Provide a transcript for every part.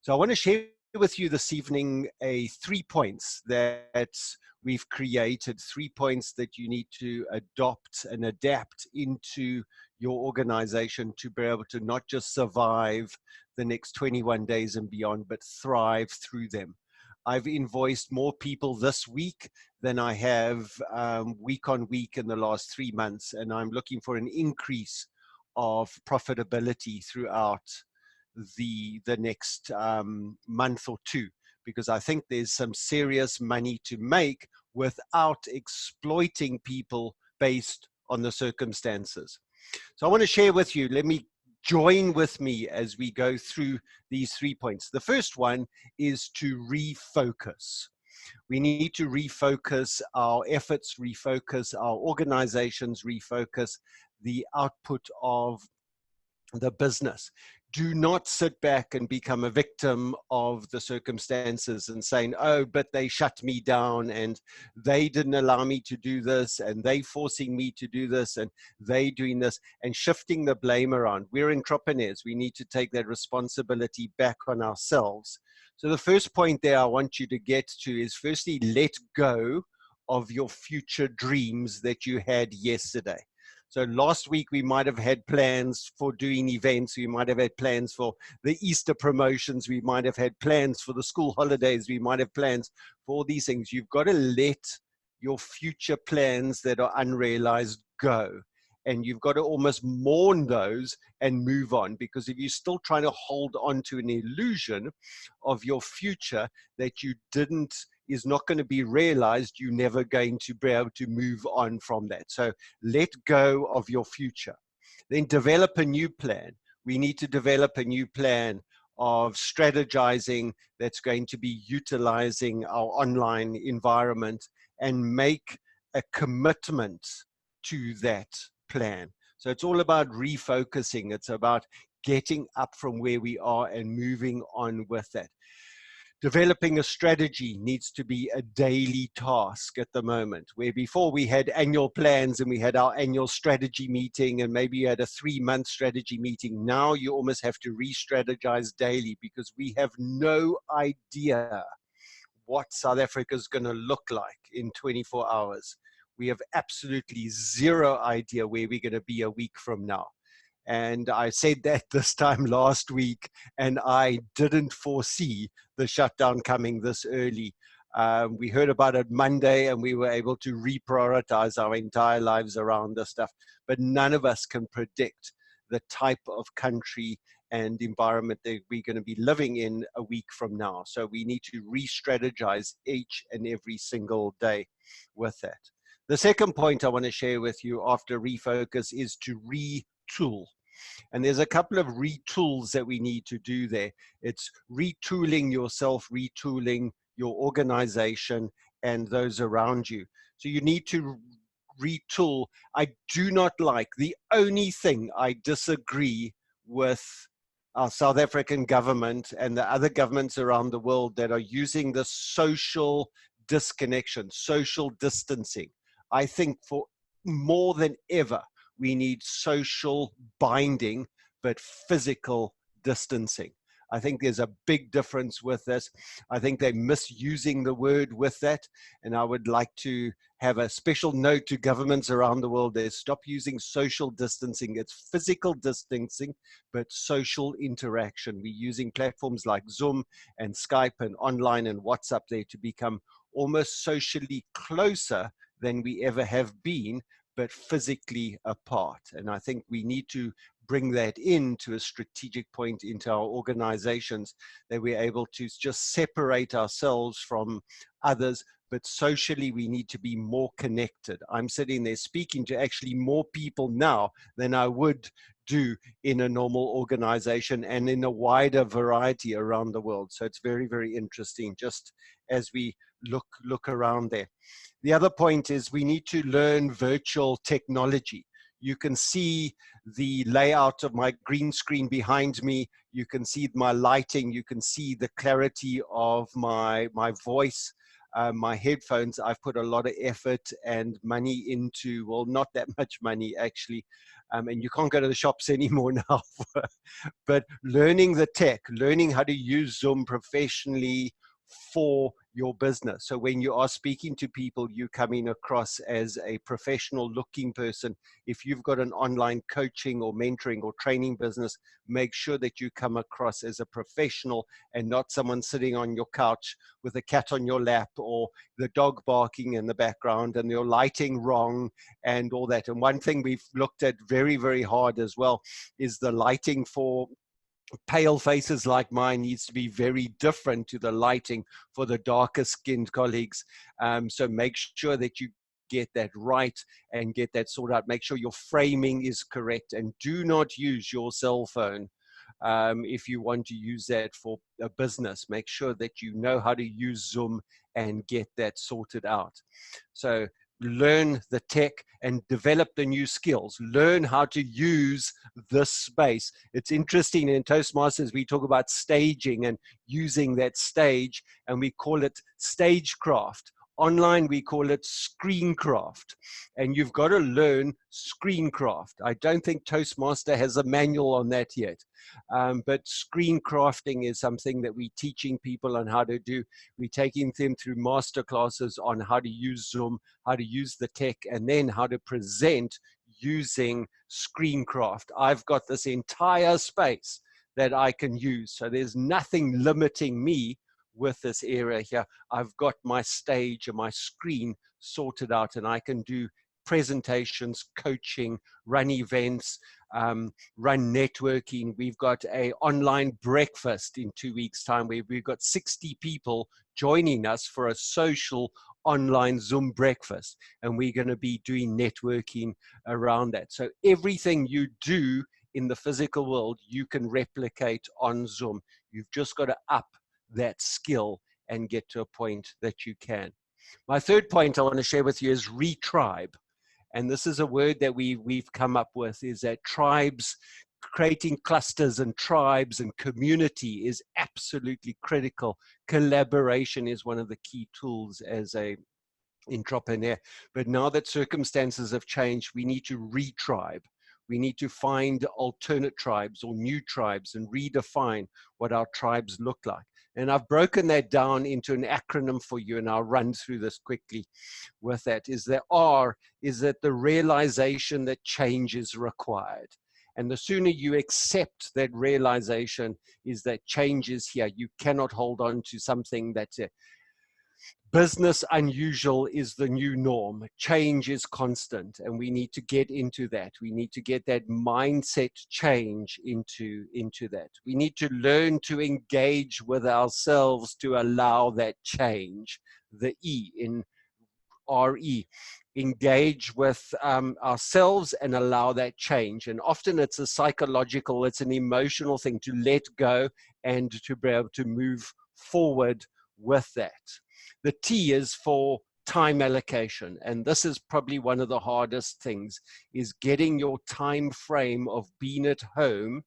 So I want to share with you this evening 3 points that we've created, 3 points that you need to adopt and adapt into your organization to be able to not just survive the next 21 days and beyond, but thrive through them. I've invoiced more people this week than I have week on week in the last 3 months, and I'm looking for an increase of profitability throughout the next month or two, because I think there's some serious money to make without exploiting people based on the circumstances. So I want to share with you, join with me as we go through these 3 points. The first one is to refocus. We need to refocus our efforts, refocus our organizations, refocus the output of the business. Do not sit back and become a victim of the circumstances and saying, oh, but they shut me down and they didn't allow me to do this and they forcing me to do this and they doing this, and shifting the blame around. We're entrepreneurs. We need to take that responsibility back on ourselves. So the first point there I want you to get to is, firstly, let go of your future dreams that you had yesterday. So last week, we might have had plans for doing events. We might have had plans for the Easter promotions. We might have had plans for the school holidays. We might have plans for all these things. You've got to let your future plans that are unrealized go. And you've got to almost mourn those and move on, because if you're still trying to hold on to an illusion of your future that you didn't, is not going to be realized, you're never going to be able to move on from that. So let go of your future. Then develop a new plan. We need to develop a new plan of strategizing that's going to be utilizing our online environment and make a commitment to that plan. So it's all about refocusing. It's about getting up from where we are and moving on with that. Developing a strategy needs to be a daily task at the moment, where before we had annual plans and we had our annual strategy meeting and maybe you had a 3-month strategy meeting. Now you almost have to re-strategize daily, because we have no idea what South Africa is going to look like in 24 hours. We have absolutely zero idea where we're going to be a week from now. And I said that this time last week, and I didn't foresee the shutdown coming this early. We heard about it Monday, and we were able to reprioritize our entire lives around this stuff. But none of us can predict the type of country and environment that we're going to be living in a week from now. So we need to re-strategize each and every single day with that. The second point I want to share with you after refocus is to retool. And there's a couple of retools that we need to do there. It's retooling yourself, retooling your organization and those around you. So you need to retool. I do not like, the only thing I disagree with our South African government and the other governments around the world that are using the social disconnection, social distancing. I think for more than ever, we need social binding, but physical distancing. I think there's a big difference with this. I think they're misusing the word with that. And I would like to have a special note to governments around the world there. Stop using social distancing. It's physical distancing, but social interaction. We're using platforms like Zoom and Skype and online and WhatsApp there to become almost socially closer than we ever have been, but physically apart. And I think we need to bring that into a strategic point into our organizations, that we're able to just separate ourselves from others, but socially we need to be more connected. I'm sitting there speaking to actually more people now than I would do in a normal organization and in a wider variety around the world. So it's very, very interesting just as we look around there. The other point is we need to learn virtual technology. You can see the layout of my green screen behind me. You can see my lighting. You can see the clarity of my voice. My headphones, I've put a lot of effort and money into, well, not that much money actually. And you can't go to the shops anymore now. But learning the tech, learning how to use Zoom professionally for your business. So when you are speaking to people, you coming across as a professional looking person. If you've got an online coaching or mentoring or training business, make sure that you come across as a professional and not someone sitting on your couch with a cat on your lap or the dog barking in the background and your lighting wrong and all that. And one thing we've looked at very, very hard as well is the lighting for pale faces like mine needs to be very different to the lighting for the darker skinned colleagues. So make sure that you get that right and get that sorted out. Make sure your framing is correct and do not use your cell phone. If you want to use that for a business, make sure that you know how to use Zoom and get that sorted out. So learn the tech and develop the new skills. Learn how to use this space. It's interesting in Toastmasters, we talk about staging and using that stage, and we call it stagecraft. Online, we call it screencraft, and you've got to learn screencraft. I don't think Toastmaster has a manual on that yet, but screencrafting is something that we're teaching people on how to do. We're taking them through masterclasses on how to use Zoom, how to use the tech, and then how to present using screencraft. I've got this entire space that I can use, so there's nothing limiting me with this area here. I've got my stage and my screen sorted out, and I can do presentations, coaching, run events, run networking. We've got an online breakfast in 2 weeks' time where we've got 60 people joining us for a social online Zoom breakfast, and we're going to be doing networking around that. So everything you do in the physical world, you can replicate on Zoom. You've just got to up that skill and get to a point that you can. My third point I want to share with you is retribe. And this is a word that we've come up with, is that tribes, creating clusters and tribes and community is absolutely critical. Collaboration is one of the key tools as a entrepreneur. But now that circumstances have changed, we need to retribe. We need to find alternate tribes or new tribes and redefine what our tribes look like. And I've broken that down into an acronym for you, and I'll run through this quickly with that. Is the R is that the realization that change is required. And the sooner you accept that realization is that change is here. You cannot hold on to something that's business unusual is the new norm. Change is constant, and we need to get into that. We need to get that mindset change into that. We need to learn to engage with ourselves to allow that change. The E in RE, engage with ourselves and allow that change. And often it's a psychological, it's an emotional thing to let go and to be able to move forward with that. The T is for time allocation. And this is probably one of the hardest things, is getting your time frame of being at home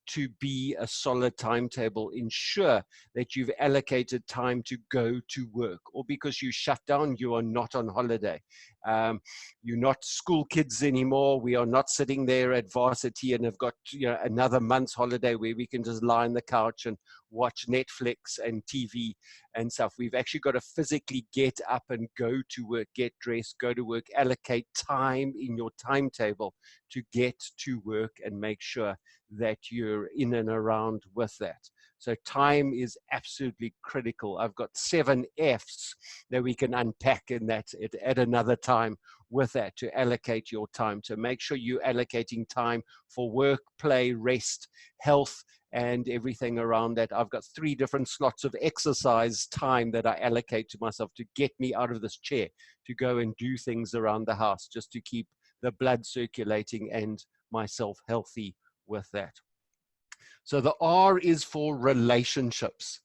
to be a solid timetable. Ensure that you've allocated time to go to work, or because you shut down, you are not on holiday. You're not school kids anymore. We are not sitting there at varsity and have got another month's holiday where we can just lie on the couch and watch Netflix and TV and stuff. We've actually got to physically get up and go to work, get dressed, go to work, allocate time in your timetable to get to work and make sure that you're in and around with that. So time is absolutely critical. I've got 7 F's that we can unpack in that at another time with that to allocate your time. So make sure you're allocating time for work, play, rest, health, and everything around that. I've got 3 different slots of exercise time that I allocate to myself to get me out of this chair, to go and do things around the house, just to keep the blood circulating and myself healthy with that. So the R is for relationships.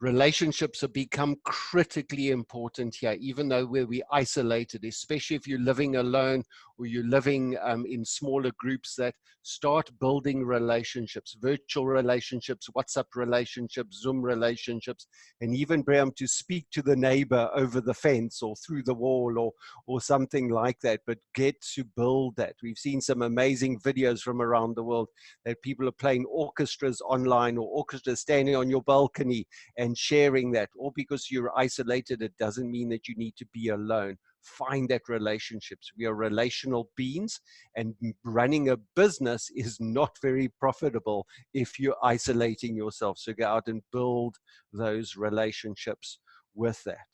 Relationships have become critically important here, even though we're isolated, especially if you're living alone or you're living in smaller groups, that start building relationships, virtual relationships, WhatsApp relationships, Zoom relationships, and even be able to speak to the neighbor over the fence or through the wall or something like that, but get to build that. We've seen some amazing videos from around the world that people are playing orchestras online, or orchestras standing on your balcony and sharing that. Or because you're isolated, it doesn't mean that you need to be alone. Find that relationships. We are relational beings, and running a business is not very profitable if you're isolating yourself. So go out and build those relationships with that.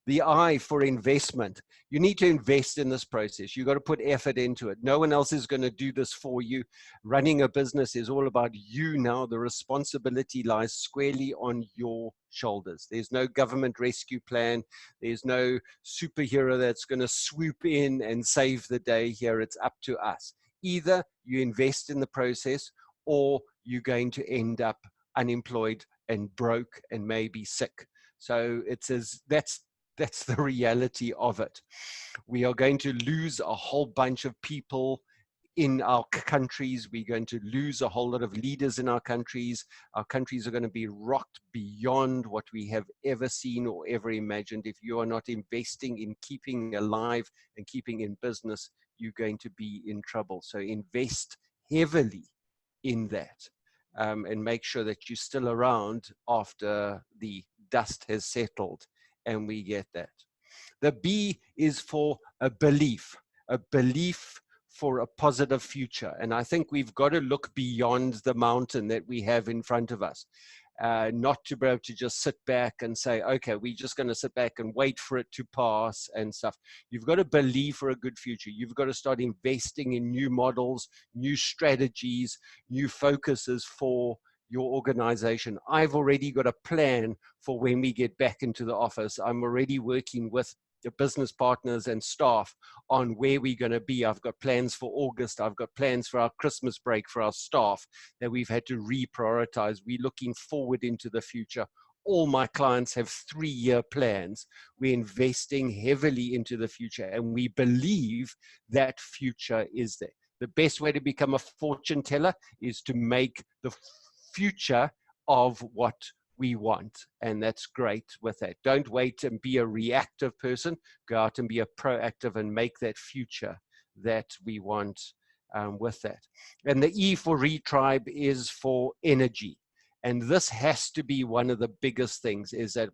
The I for investment. You need to invest in this process. You've got to put effort into it. No one else is going to do this for you. Running a business is all about you now. The responsibility lies squarely on your shoulders. There's no government rescue plan. There's no superhero that's going to swoop in and save the day here. It's up to us. Either you invest in the process, or you're going to end up unemployed and broke and maybe sick. So that's the reality of it. We are going to lose a whole bunch of people in our countries. We're going to lose a whole lot of leaders in our countries. Our countries are going to be rocked beyond what we have ever seen or ever imagined. If you are not investing in keeping alive and keeping in business, you're going to be in trouble. So invest heavily in that, and make sure that you're still around after the dust has settled and we get that. The B is for a belief for a positive future. And I think we've got to look beyond the mountain that we have in front of us. Not to be able to just sit back and say, okay, we're just going to sit back and wait for it to pass and stuff. You've got to believe for a good future. You've got to start investing in new models, new strategies, new focuses for your organization. I've already got a plan for when we get back into the office. I'm already working with the business partners and staff on where we're going to be. I've got plans for August. I've got plans for our Christmas break for our staff that we've had to reprioritize. We're looking forward into the future. All my clients have 3-year plans. We're investing heavily into the future, and we believe that future is there. The best way to become a fortune teller is to make the future of what we want, and that's great with that. Don't wait and be a reactive person. Go out and be a proactive and make that future that we want with that. And the E for retribe is for energy. And this has to be one of the biggest things, is that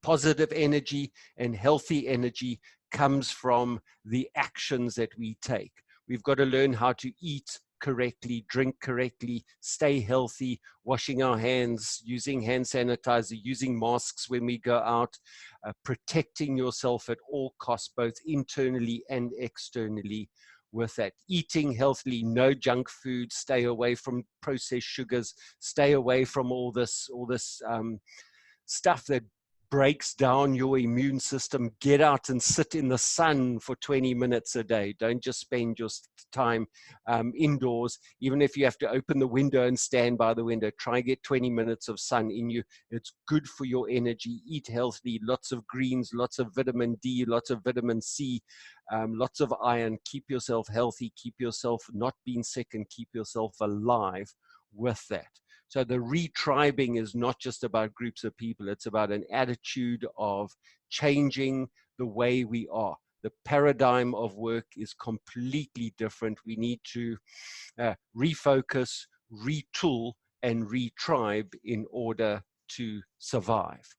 positive energy and healthy energy comes from the actions that we take. We've got to learn how to eat correctly, drink correctly, stay healthy, washing our hands, using hand sanitizer, using masks when we go out, protecting yourself at all costs, both internally and externally with that. Eating healthily, no junk food, stay away from processed sugars, stay away from all this stuff that breaks down your immune system. Get out and sit in the sun for 20 minutes a day. Don't just spend your time indoors. Even if you have to open the window and stand by the window, try and get 20 minutes of sun in you. It's good for your energy. Eat healthy, lots of greens, lots of vitamin D, lots of vitamin C, lots of iron. Keep yourself healthy, keep yourself not being sick, and keep yourself alive with that. So the retribing is not just about groups of people. It's about an attitude of changing the way we are. The paradigm of work is completely different. We need to refocus, retool, and retribe in order to survive.